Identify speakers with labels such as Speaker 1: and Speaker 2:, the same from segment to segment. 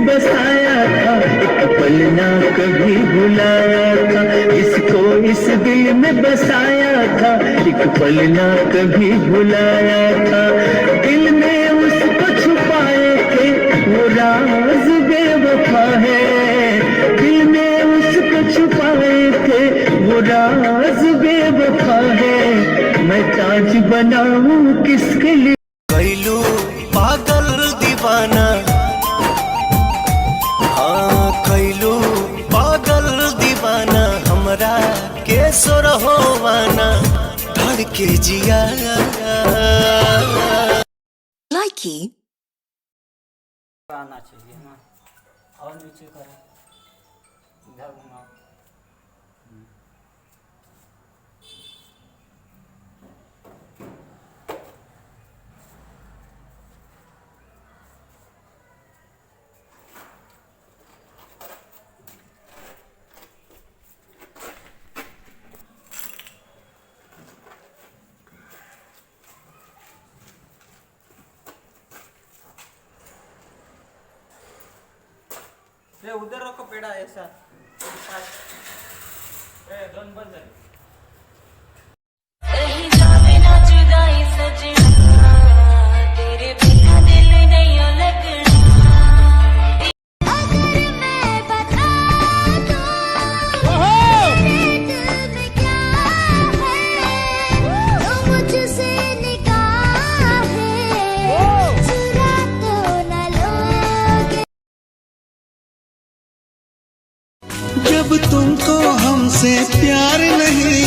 Speaker 1: में बसाया था, एक पल ना कभी भुलाया था। इसको इस दिल में बसाया था, एक पल ना कभी भुलाया था। दिल में उसको छुपाए थे, वो राज बेवफा है। दिल में उसको छुपाए थे, वो राज बेवफा है। मैं ताज बनाऊं किसके लिए?
Speaker 2: कैलू पागल दीवाना, हाँ कैलू पागल दीवाना, हमरा के सोरहोवाना धड़के जिया।
Speaker 3: लाइकी
Speaker 4: आना चाहिए ना, और नीचे करें, इधर घुमाओ। ये उधर रखो पेड़ा ऐसा, दोनों बंद है।
Speaker 2: जब तुमको हमसे प्यार नहीं,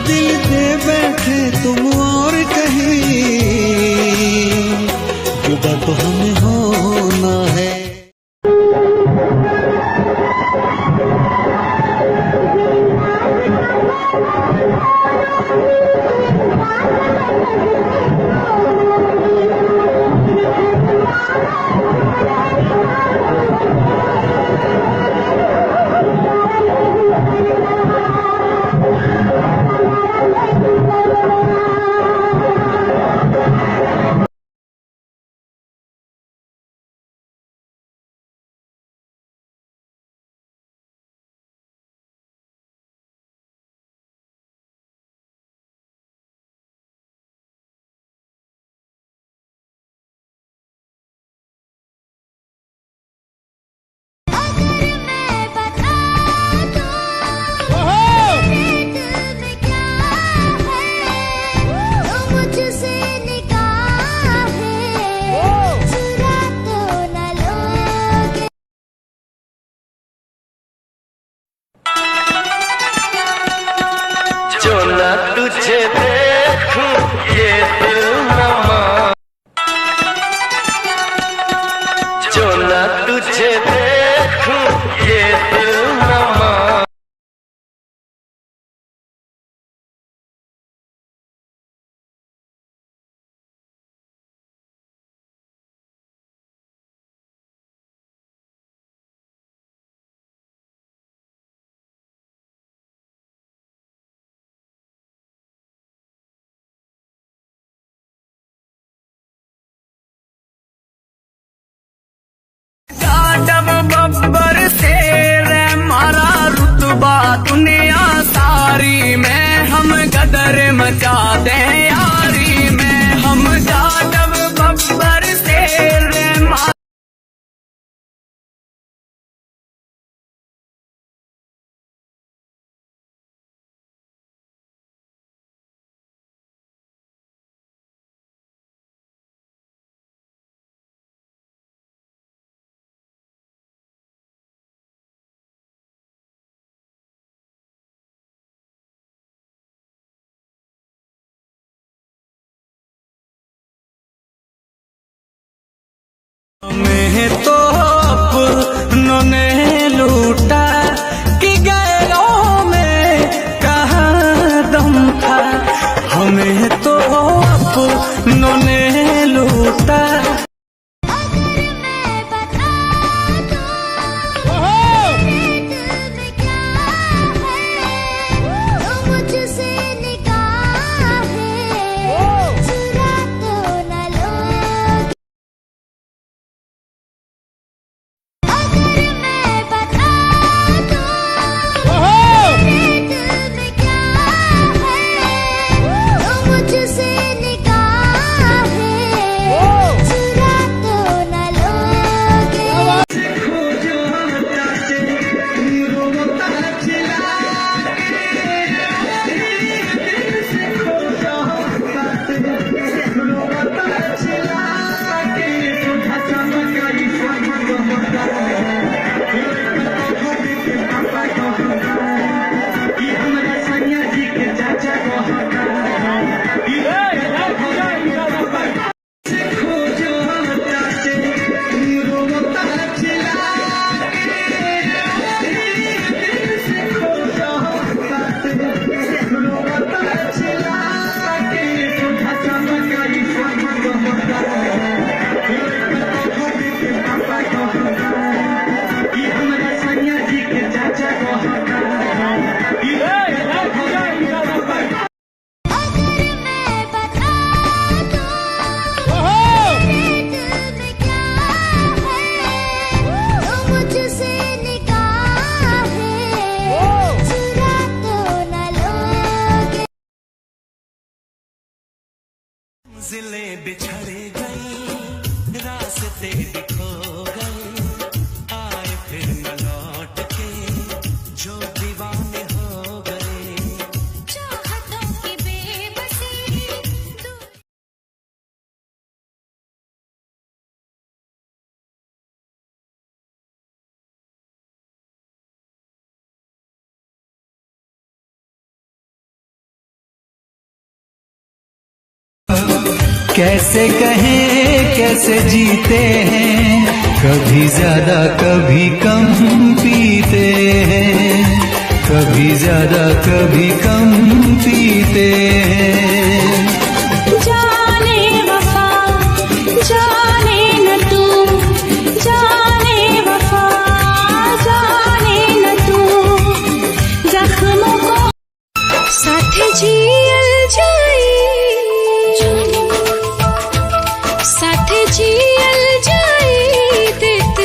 Speaker 2: दिल दे बैठे तुम और कहीं, जुदा तो हमें होना है। जो ना तुझे देखूं ये दिल न मान, जो ना तुझे देखूं ये दिल न मान।
Speaker 5: बब्बर से रे मारा रुतबा दुनिया सारी में, हम गदर मचा दे यारी में। हम जादव बब्बर से रे मारा
Speaker 2: मैं तो अपनों ने लूटा कि गैरों में कहाँ दम था। हमें तो अपनों ने लूटा मंजिलें बिछड़ गई, रास्ते खो गए, आए फिर न लौट के जो दीवाने हो गए।
Speaker 3: चाहतों की बेबसी
Speaker 2: कैसे कहें कैसे जीते हैं, कभी ज्यादा कभी कम पीते हैं, कभी ज्यादा कभी कम पीते हैं।
Speaker 3: जाने वफा जाने न तू, जाने वफा जाने न तू, जख्मों को साथ जियल जाए, साथ जियल जाए, देत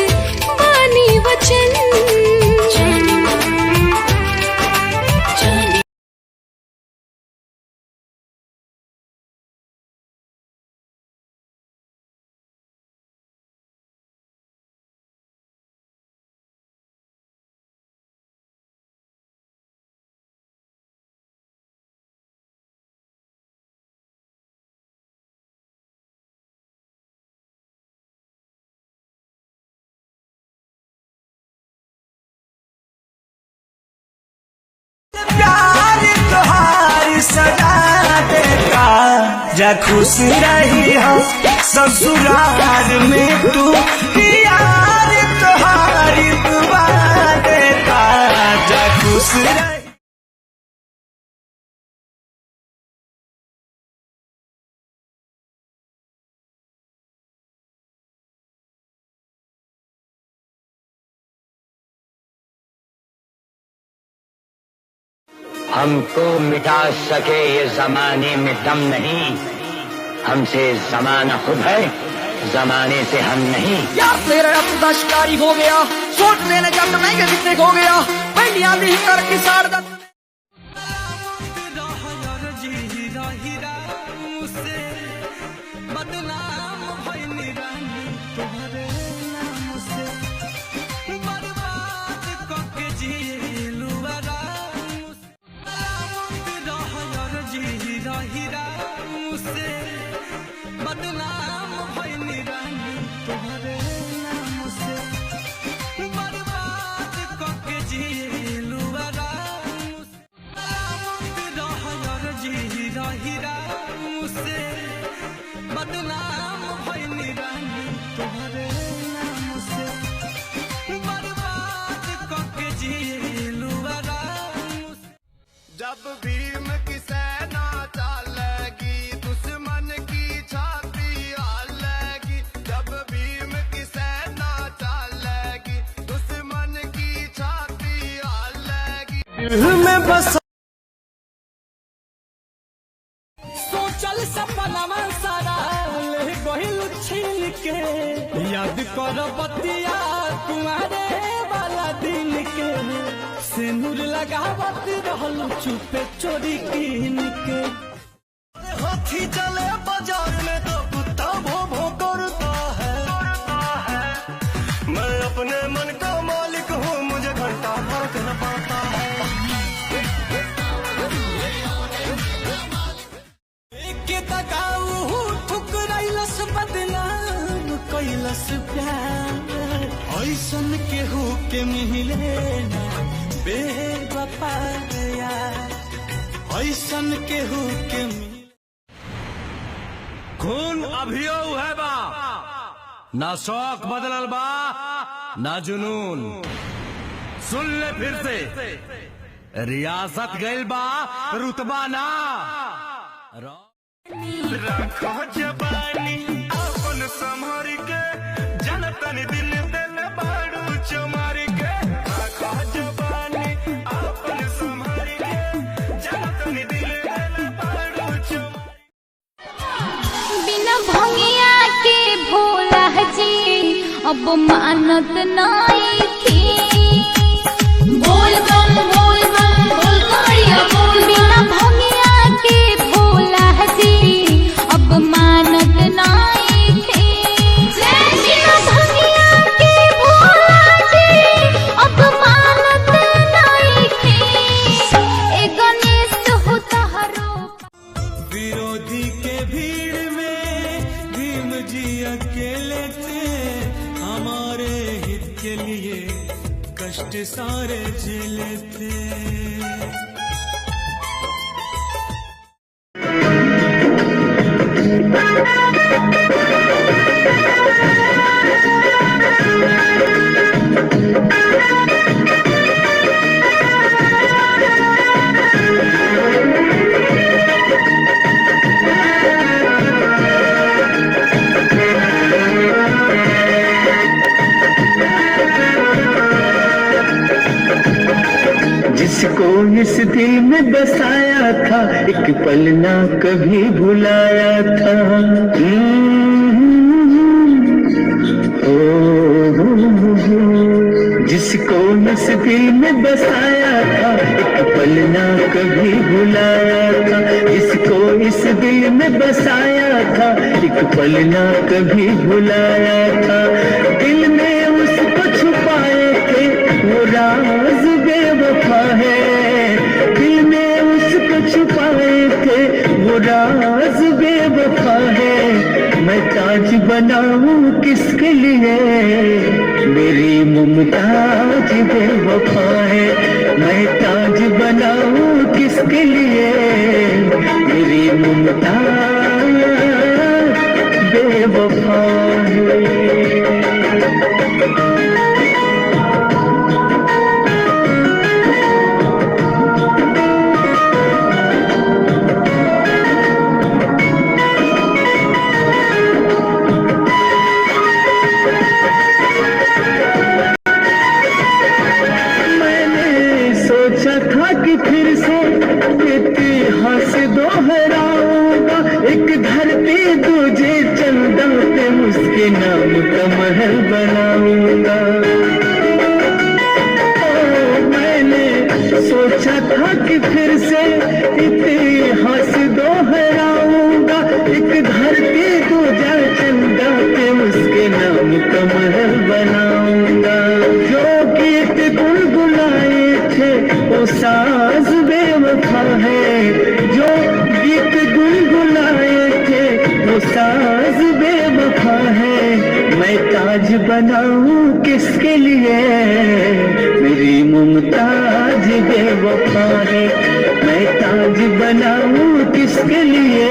Speaker 3: बानी वचन।
Speaker 2: प्यार तोहार सजा देगा, जा खुश रही हो ससुराल में तू, यार तोहारी दुआ देगा, जा खुश रही।
Speaker 1: हमको मिटा सके ये जमाने में दम नहीं, हमसे जमाना खुद है, जमाने से हम नहीं।
Speaker 5: यार तेरा अपना शिकारी हो गया, सोच लेने जब नहीं के कितने हो गया, पैंडिया भी कर की सार दा।
Speaker 2: बदनाम भइनी रानी तोहरे नाम से, बर्बाद करके जिलू आराम से, बदनाम भइनी रानी तोहरे नाम से, बर्बाद करके जिलू आराम से, बदनाम भइनी रानी तोहरे नाम से, बर्बाद करके जिलू आराम से। जब भीम की सेना चलेगी, दुश्मन की छाती हालेगी, जब भीम की सेना चलेगी, दुश्मन की छाती हालेगी। दिल में बस सोचल सपना सारा ले गहिल छीन के, याद कर बतिया तुम्हारे वाला दिन के, सिंदूर लगावत रहल चुपे चोरी कीन के। हाथी चले बाजार में तो कुत्ता भो भो करता है, मैं अपने मन का मालिक हूँ, मुझे घंटा फर्क न पड़ता है। के तकाऊ ठुकराइलस बदनाम कैलस प्यार, ऐसन केहू के मिले ना बेवफा यार, ऐसन केहू के
Speaker 6: खून अभियो है बा, ना शौक बदलल बा ना जुनून। सुन ले फिर से, रियासत गइल बा रुतबा ना।
Speaker 1: रखो जबानी अपन संभार के, जनतन दिल दिल बाड़ू चमार के। रखो जबानी अपन संभार के, जनतन दिल दिल बाड़ू चमार।
Speaker 3: बिना भंगिया के भोला जी अब मानत नहीं थी। बोल बम बोल बम बोल करिया बोल। बिना भंगिया के भोला जी अब मानत नहीं थी। बिना भंगिया के भोला जी अब मानत नहीं थी। ए गणेश हो तहरो
Speaker 2: विरोधी के भीड़ में भीम जी अकेले थे, हमारे हित के लिए कष्ट सारे झेले थे।
Speaker 1: जिसको इस दिल में बसाया था, एक पल ना कभी भुलाया था। जिसको इस दिल में बसाया था, एक पल ना कभी भुलाया था। जिसको इस दिल में बसाया था, एक पल ना कभी भुलाया था। दिल में उसको छुपाए थे वो राज बेवफा है। दिल में उसको छुपाए थे वो राज बेवफा है। मैं ताज बनाऊं किसके लिए, मेरी मुमताज बेवफा है। मैं ताज बनाऊं किसके लिए, मेरी मुमताज बेवफा है। था कि फिर से इतिहास दोहराऊंगा, एक धरती दूजे चंदा पे उसके नाम का महल बनाऊंगा। मैंने सोचा था कि फिर से इतिहास दोहराऊंगा, एक धरती दूजा चंदा पे उसके नाम का महल बनाऊंगा। जो गीत गुनगुनाए थे वो साज बेवफा है। जो गीत गुनगुनाए थे वो साज बेवफा है। मैं ताज बनाऊं किसके लिए, मेरी मुमताज बेवफा है। मैं ताज बनाऊं किसके लिए,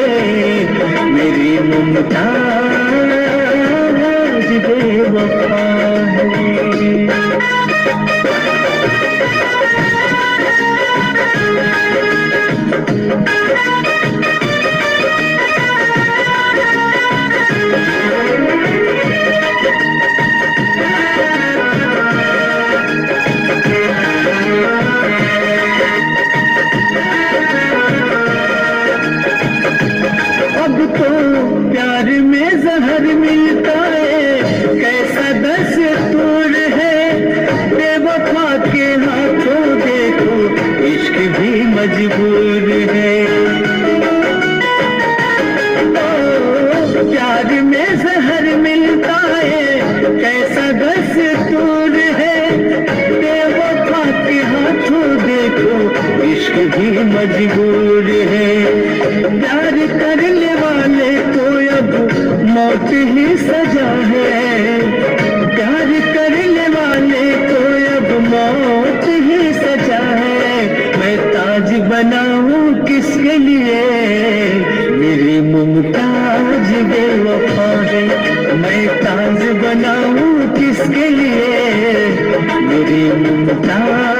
Speaker 1: मेरी मुमताज बेवफा है। अब तो प्यार में जहर मिलता है, कैसा दस्तूर है। बेवफा के हाथों देखो इश्क भी मजबूर है। प्यार में जहर मिलता है, कैसा दस्तूर है। बेवफा के हाथों देखो इश्क भी मजबूर है। प्यार करने वाले को अब मौत ही सजा है। प्यार करने वाले को अब मौत ही सजा है। मैं ताज बनाऊं किस किसके लिए, मेरी मुमताज बेवफा है, मैं ताज बनाऊं किसके लिए, मेरी मुमताज